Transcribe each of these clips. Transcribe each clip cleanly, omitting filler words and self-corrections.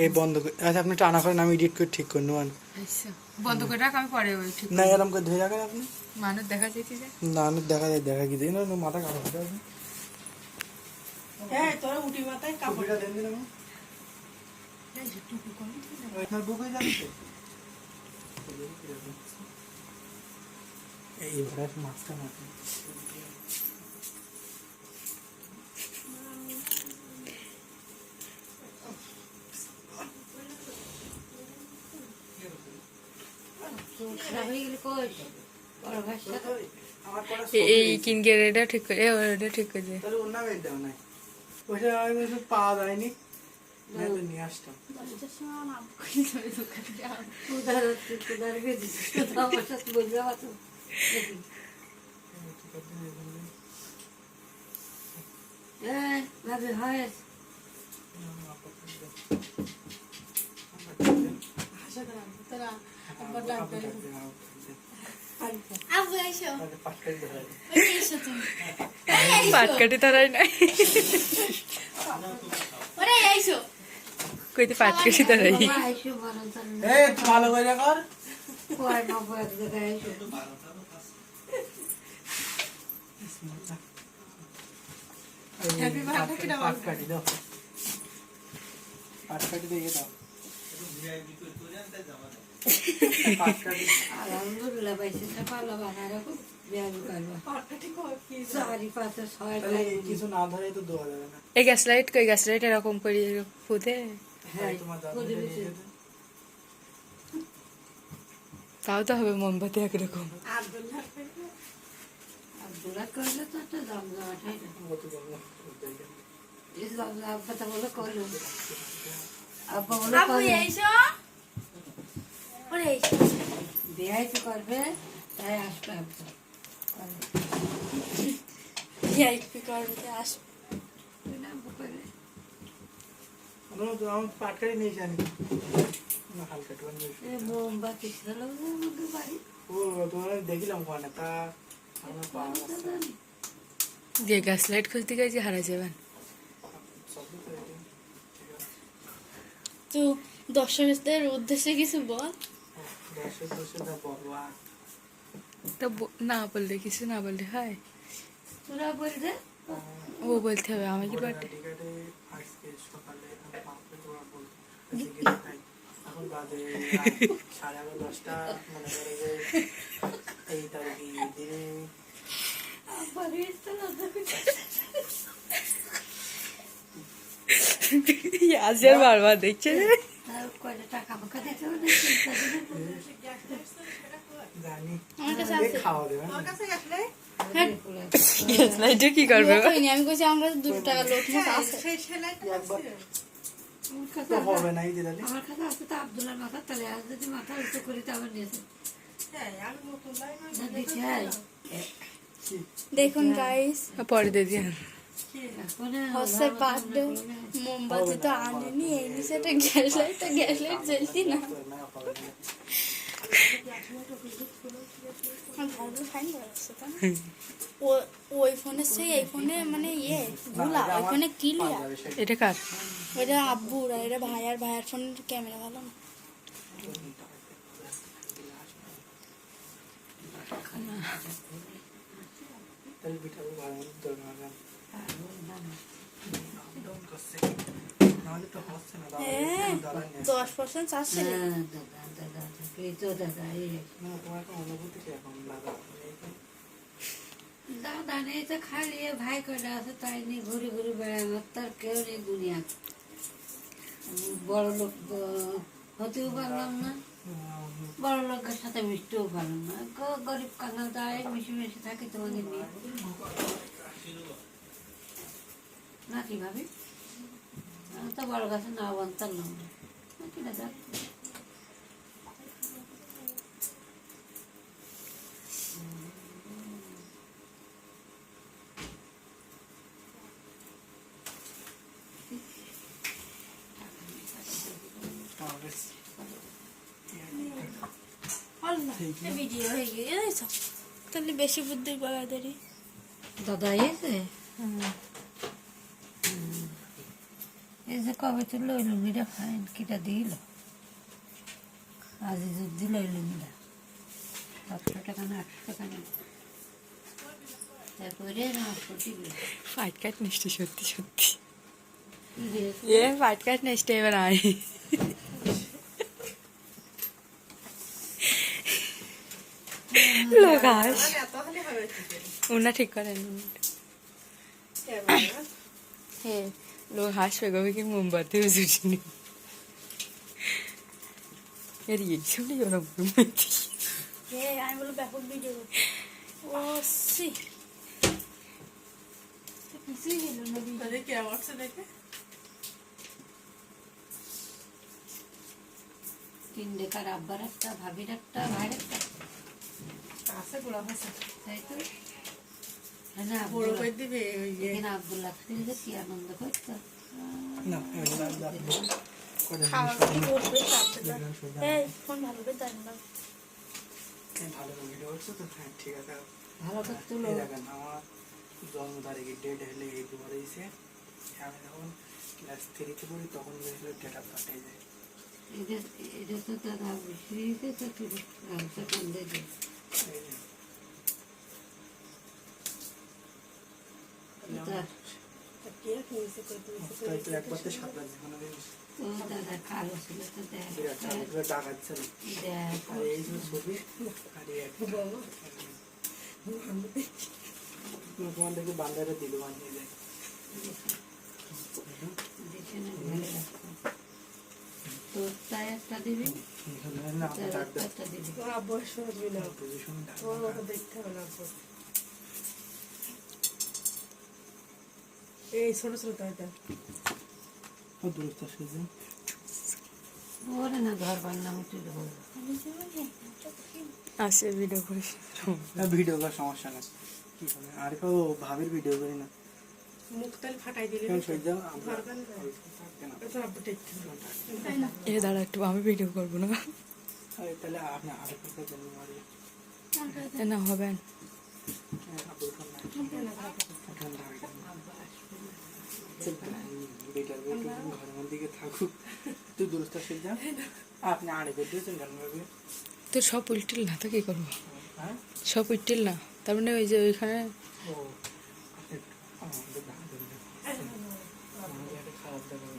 এই বন্ধ করে আচ্ছা আপনি টানা করেন আমি এডিট করে ঠিক করে নেবেন আচ্ছা বন্ধ করে রাখ আমি পরে ওই ঠিক না এরকম করে ধরে রাখেন আপনি মানুষ দেখা যাইতে যায় না আমি দেখা যায় দেখা কি দিই না মাথা কাটা হতে হবে হ্যাঁ তোরা উঠি মাথায় কাপড়টা দেন দিন আমি এই যে টুকু কম আপনার বুক হয়ে যাবে এই বড় মাছটা মাছ এই কিনকে এটা ঠিক করে এটা ঠিক করে দে তাহলে অন্য বেড দাও নাই ওইটা আমি পাওয়া যায়নি না তো নিয়ে আসতাম পাটকাটি তারাই নাই কইতে পাটকাটি তারাই এই ভালো করে কর পাটকাটি দাও পাটকাটি দিয়ে দাও আলহামদুলিল্লাহ পাইছে ভালো বানায় কিছু না ধরে তো দেওয়া যাবে না এই গ্যাস লাইট কই গ্যাস লাইট এরকম করে ফুদে তাও তো হবে মোমবাতি একরকম আব্দুল্লাহ করলে তো একটা দাম দেওয়াটাই কথা বলে করলো আব্বা বলে বিয়ে তো করবে তাই আসবে আব্বা পাটকারি নিয়ে জানি হালকা মোমবাতি বাড়ি ও তোমার দেখিলাম ওখানে তা আমরা পাওয়া যে গ্যাস লাইট খুঁজতে গেছি হারা যাবেন তো দর্শকদের উদ্দেশ্যে কিছু বল তো না বললে কিছু না বললে হয় তোরা বলবে ও বলতে হবে আমি কি বার্থডে এখন বাজে 10:30 মনে করে যে এই তারিখে দিনে আজের বারবার দেখছে কয়টা টাকা ফাঁকা দিতে জানি আমার কাছে আছে খাওয়া দেবে গ্যাস লাইটে কি করবে কইনি আমি কইছি আমার কাছে 2 টাকা লোট মোট আছে তো হবে না এই যে তাহলে আমার কাছে আছে তো আব্দুল্লাহর মাথা তাহলে আজ যদি মাথা উঁচু করি তো আবার নিয়েছে দেখুন গাইস পরে দিয়ে দিন হচ্ছে বার্থডে মোমবাতি তো আনেনি এই নিচে একটা গ্যাস লাইট জ্বলতি না ভালো ফাইন আছে তো ওই ফোনের সেই এই ফোনে মানে ভুলা ওই ফোনে ক্লিয়ার এটা কার ওইটা আব্বুর আর এটা ভাইয়ার ফোনের ক্যামেরা ভালো না তাহলে পিঠাগুলো ভালো মতো দরকার নাহলে তো হচ্ছে না 10% চাচ্ছে অনুভূতি কিরকম লাগা দাদা নেই তো খালি ভাই কয়টা আছে তাই নিয়ে ঘুরে ঘুরে বেড়ায় আমার তার কেউ নেই দুনিয়া বড় লোক হতেও পারলাম না বড় লোকের সাথে মিশতেও পারলাম না গরিব কাঙ্গাল তাই মিশে থাকি তোমাদের নিয়ে না কি ভাবি আমি তো বড় গাছে না বানতাম না কিনা যাক ভিডিও হয়ে গিয়েছে তাহলে বেশি বুদ্ধি এই যে কবে তুললো ওই লুঙ্গিটা ফাইন কিটা দিল আজ দিল ওই লুঙ্গিটা 700 টাকা না 800 টাকা না তারপরে না প্রতিদিন ফাইট কাট নিষ্ঠে সত্যি সত্যি কি রে এ ফাইট কাট নিষ্ঠে এবার আয় লোক হাস ওনা ঠিক করেন হ্যাঁ লোক হাসবে গো কি মোমবাতি উজুটিনি এর এই শুনে ওরম মোমবাতি আমি বলো ব্যাপক ভিডিও ও সি কিছুই হলো না তাহলে কে আসছে দেখে 3 ডেকার আব্বার একটা ভাবির একটা ভাইয়ের একটা কাছে গোড়া ভাষা তাই তো না বড় করে দিবে ওই যে এখানে আব্দুল্লাহ খালিদে কি আনন্দ করতো না এগুলো করে খাওয়া কি করবে তারপরে এই ফোন ভালো করে দেন না ভালো ভিডিও করছো তো হ্যাঁ ঠিক আছে ভালো করতো এই লোক দেখেন আমার জন্ম তারিখে ডেট হলে এই দুবারে এসে আমি যখন ক্লাস 3-তে পড়ি তখন দেখলে ডেট অফ বার্থ যায় এটা তো দাদা বেশি তো তুই গামছা কান্দে দে এই যে। তাই তো একবার তো 7 লাখ জীবনে দিয়েছি তো দাদা কালো ছিল তো দেখ বিরাট টাকা ছিল দেখ আর এই যে ছবি আর এই একটা তোমার দেখে বান্দারে দিল বানিয়ে দেয় দেখে না ভালো লাগতো তোর তাই একটা দিবি না তার ডাক দাও একটা দিবি পজিশন ডাক এই ছোট ছোট তাইটা ও দূরত্ব সেজে ওরে না ঘর বান্না উঠে দেবো আসে ভিডিও করিস ভিডিও করার সমস্যা নেই কি করে আর কেউ ভাবির ভিডিও করি না মুখ তাল ফাটাই দিলে কেন সহ্য আমরা দরকার নেই। থাকতে না তো আপনি ঠিক তাই না এ দাঁড়া একটু আমি ভিডিও করবো না তাহলে আপনি আরো কথা জন্য মারি এ না হবেন আব্দুল খান বেটার ঘরের মধ্যে থাকুক তুই দূরস্থ সেজা আপনি আড়ে করে দিয়েছেন কেন ভাবে তোর সব উল্টিল না তো কি করবো হ্যাঁ সব উল্টিল না তার মানে ওই যে ওইখানে ও আমাদের খারাপ দেখা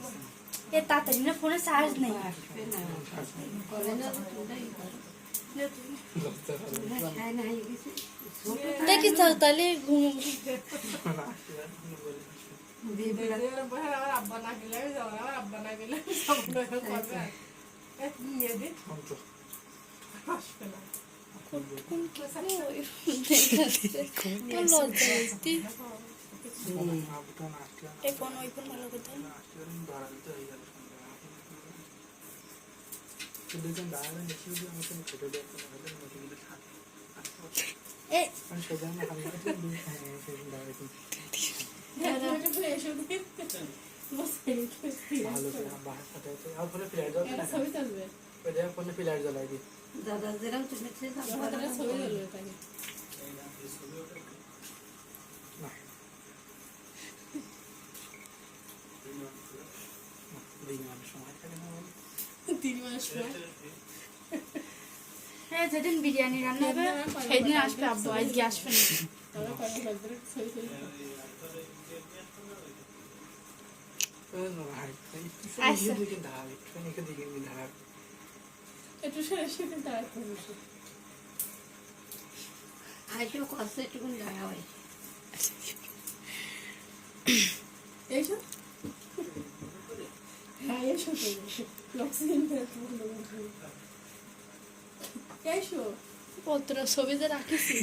এ তাড়াতাড়ি না ফোনে চার্জ নেই আসবে না করে না তোটাই করো খায় না হয়ে গেছে ছোট দেখি তো তাহলে ঘুম আমার আব্বা না গেলে আমি যাবো না, আমার আব্বা না গেলে আমি যাবো না, এরকম করবে আর। নিয়ে দিন আসবে না লজ্জা লাগছে। আবুটা নাচতে এই ফোন ওই ফোন ভালো করে দেন। নাচতে ধরা দিতে হয়ে যাবে দুজন দাঁড়াবেন বেশি যদি আমাকে ছোটো দিয়ে একটা হলে মোটিগুলো থাকে এই কারণ সেজন্য আমি সেদিন দাঁড়াইছি এসে দিন বসে ভালো করে বাহার সাথে আর ফলে ফ্ল্যাট জ্বলছে না ছবি তুলবে ফোনে ফ্ল্যাট জ্বলাই দিই দাদা যেরকম তুলেছে ছবি তুলবে তাকে না দিন মানুষ সময় থাকে না বলে 3 মাস পর হ্যাঁ যেদিন বিরিয়ানি রান্না হবে সেদিন আসবে আব্বু আজকে আসবে না আমরা কয়েক বছর ছবি তুলি আচ্ছা। দিকে ধার একটু দিকে ধার একটু সরে সেদিন দাঁড়াতে হবে আইসো কষ্ট একটুকুন দাঁড়াবে এইসব হ্যাঁ এসো তো লক্সিন এসো কতটা ছবিতে রাখিছি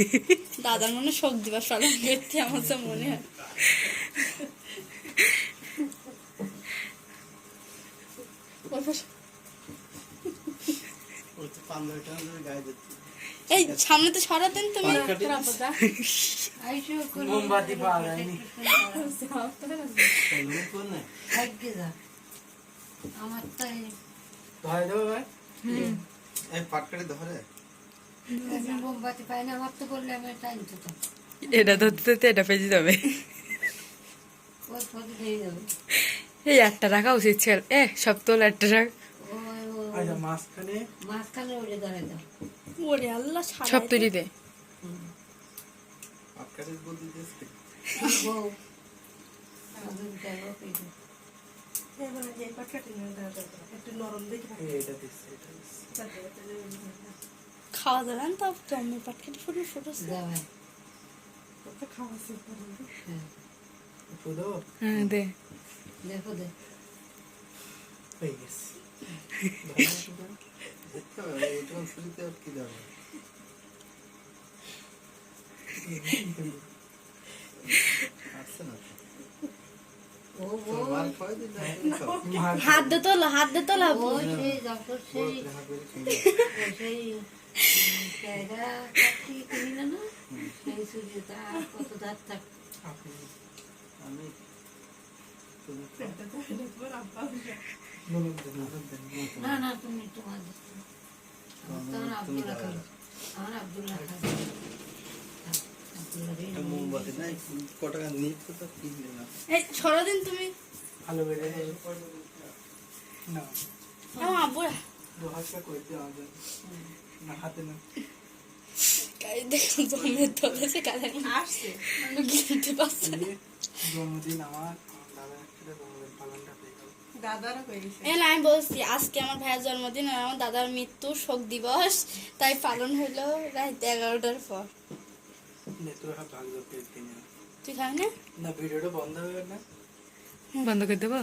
দাদার মনে শোক দিবার পালন করতে আমার তো মনে হয় এই সামনে তো সরাতেন তুমি আইসো মোমবাতি পাওয়া যায়নি ভাগ্যে যা আমার তাই ধরে দেবো ভাই মোমবাতি পাই না আমার তো বললে আমি টাইম তো এটা ধরতে ধরতে এটা পেয়ে যাবে ওই পথে দিয়ে যাবে এই একটা রাখা উচিত ছিল সব তোল একটা রাখ আচ্ছা মাঝখানে মাঝখানে ওটা ধরে দাও ওরে আল্লাহ সব ছাড়াই তুলি দে আপনাদের বলতে দিয়েছে বউ আগুন চালো পেটে এবারে যে পাট কাটি না একটু নরম দেখে এটা দিচ্ছে এটা দিচ্ছে খাওয়া দাওয়া তো জন্মের পাট খেতে ফুটে ফুটেছে যাবে খাওয়া শেষ করে শুধু হ্যাঁ দে দেখো দে হয়ে গেছে দেখতে হবে এটা শুরুতে আর কি যাবে আসছে না ও মার খাওয়াই দিন হাত দে তোলা হাত দে তোলা ও সেই যখন সেই হাত বেরিয়ে খেয়ে সেই ক্যাডা কাটি কিনি না না সেই সূর্যটা কত ধার থাক আপনি আমি তুমি তোমার আব্বা ননদ দেন ননদ দেন না না তুমি তোমার তোমার আব্দুল্লাহ খাও আমার আব্দুল্লাহ খাও আব্দুল্লাহ রে মোমবাতি নাই কটা নিতে তো কিনলে না এই সারাদিন তুমি ভালো বেড়ে না আমার আব্বুরা দু হাজার করে দিয়ে আমাদের না হাতে না গাই দেখো জন্মের তোলেছে কালে আসছে আমি কিনতে পারছি না। এই জন্মদিন আমার দাদা একটা জন্মদিন পালনটা পেয়ে গেল দাদারা হয়ে গেছে আমি বলছি আজকে আমার ভাইয়ের জন্মদিন আর আমার দাদার মৃত্যু শোক দিবস তাই পালন হলো রাত 11টার পর নেত্র হাত ভাগ করতে দিন তুই খাবি না না ভিডিওটা বন্ধ হয়ে না বন্ধ করে দেবো